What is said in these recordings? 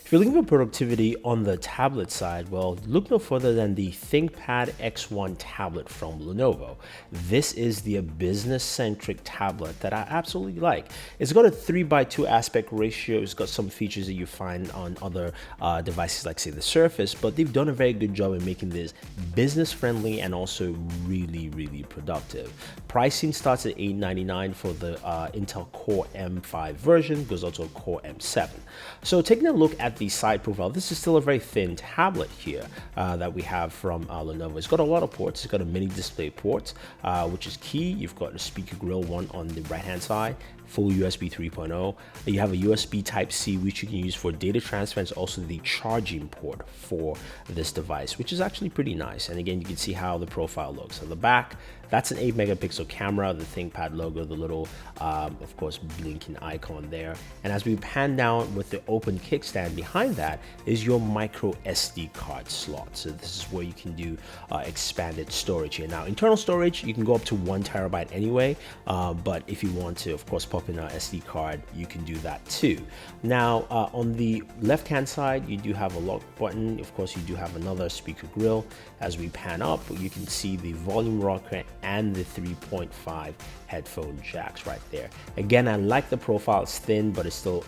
If you're looking for productivity on the tablet side, well, look no further than the ThinkPad X1 Tablet from Lenovo. This is the business-centric tablet that I absolutely like. It's got a 3:2 aspect ratio. It's got some features that you find on other devices like, say, the Surface, but they've done a very good job in making this business-friendly and also really, really productive. Pricing starts at $899 for the Intel Core M5 version, goes out to a Core M7. So taking a look at the side profile, this is still a very thin tablet here that we have from Lenovo. It's got a lot of ports. It's got a mini display port, which is key. You've got a speaker grill one on the right hand side, full USB 3.0. You have a USB Type-C, which you can use for data transfer, and also the charging port for this device, which is actually pretty nice. And again, you can see how the profile looks. On the back, that's an 8-megapixel camera, the ThinkPad logo, the little, of course, blinking icon there. And as we pan down with the open kickstand, behind that is your micro SD card slot. So this is where you can do expanded storage here. Now, internal storage, you can go up to 1 terabyte anyway, but if you want to, of course, pop in an SD card, you can do that too. Now, on the left-hand side, you do have a lock button. Of course, you do have another speaker grill. As we pan up, you can see the volume rocker and the 3.5 headphone jacks right there. Again, I like the profile. It's thin, but it still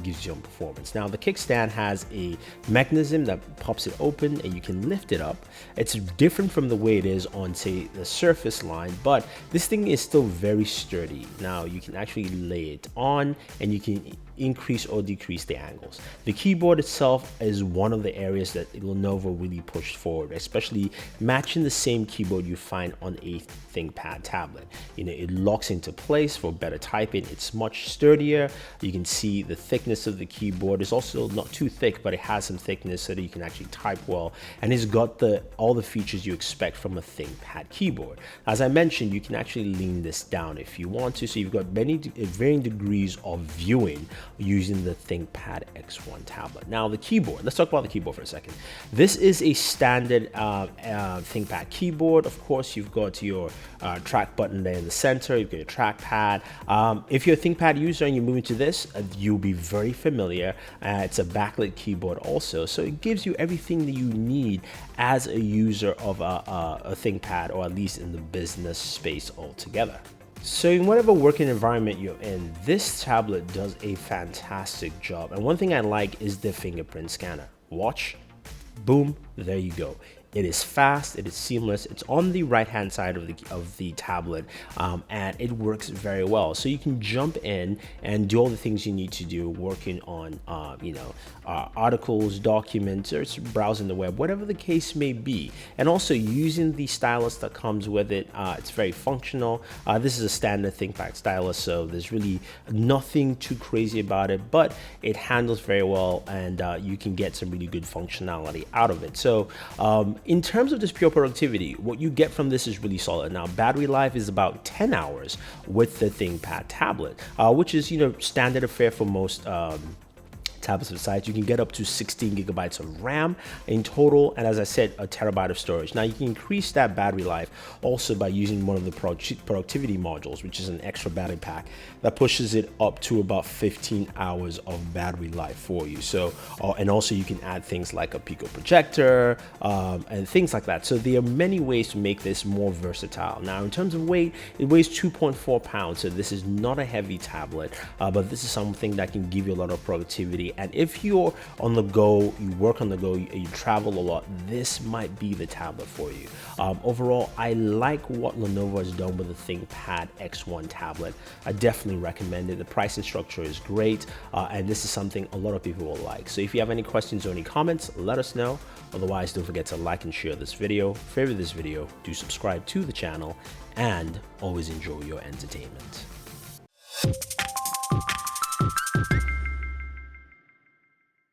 gives you some performance. Now, the kickstand has a mechanism that pops it open and you can lift it up. It's different from the way it is on, say, the Surface line, but this thing is still very sturdy. Now, you can actually lay it on and you can increase or decrease the angles. The keyboard itself is one of the areas that Lenovo really pushed forward, especially matching the same keyboard you find on a ThinkPad tablet. You know, it locks into place for better typing. It's much sturdier. You can see the thickness of the keyboard is also not too thick, but it has some thickness so that you can actually type well. And it's got all the features you expect from a ThinkPad keyboard. As I mentioned, you can actually lean this down if you want to. So you've got varying degrees of viewing using the ThinkPad X1 tablet. Now, the keyboard, let's talk about the keyboard for a second. This is a standard ThinkPad keyboard. Of course, you've got your track button there in the center. You've got your trackpad. If you're a ThinkPad user and you move into this, you'll be very familiar. It's a backlit keyboard also, so it gives you everything that you need as a user of a ThinkPad, or at least in the business space altogether. So in whatever working environment you're in, this tablet does a fantastic job. And one thing I like is the fingerprint scanner. Watch, boom, there you go. It is fast, it is seamless. It's on the right-hand side of the tablet, and it works very well. So you can jump in and do all the things you need to do, working on, articles, documents, or browsing the web, whatever the case may be. And also using the stylus that comes with it, it's very functional. This is a standard ThinkPad stylus, so there's really nothing too crazy about it, but it handles very well, and you can get some really good functionality out of it. So in terms of just pure productivity, what you get from this is really solid. Now, battery life is about 10 hours with the ThinkPad tablet, which is, standard affair for most tablets of the size. You can get up to 16 gigabytes of RAM in total, and as I said, a terabyte of storage. Now, you can increase that battery life also by using one of the productivity modules, which is an extra battery pack that pushes it up to about 15 hours of battery life for you. So, and also you can add things like a Pico projector and things like that. So there are many ways to make this more versatile. Now, in terms of weight, it weighs 2.4 pounds. So this is not a heavy tablet, but this is something that can give you a lot of productivity. And if you're on the go, you work on the go, you travel a lot, this might be the tablet for you. Overall, I like what Lenovo has done with the ThinkPad X1 tablet. I definitely recommend it. The pricing structure is great, and this is something a lot of people will like. So if you have any questions or any comments, let us know. Otherwise, don't forget to like and share this video, favorite this video, do subscribe to the channel, and always enjoy your entertainment.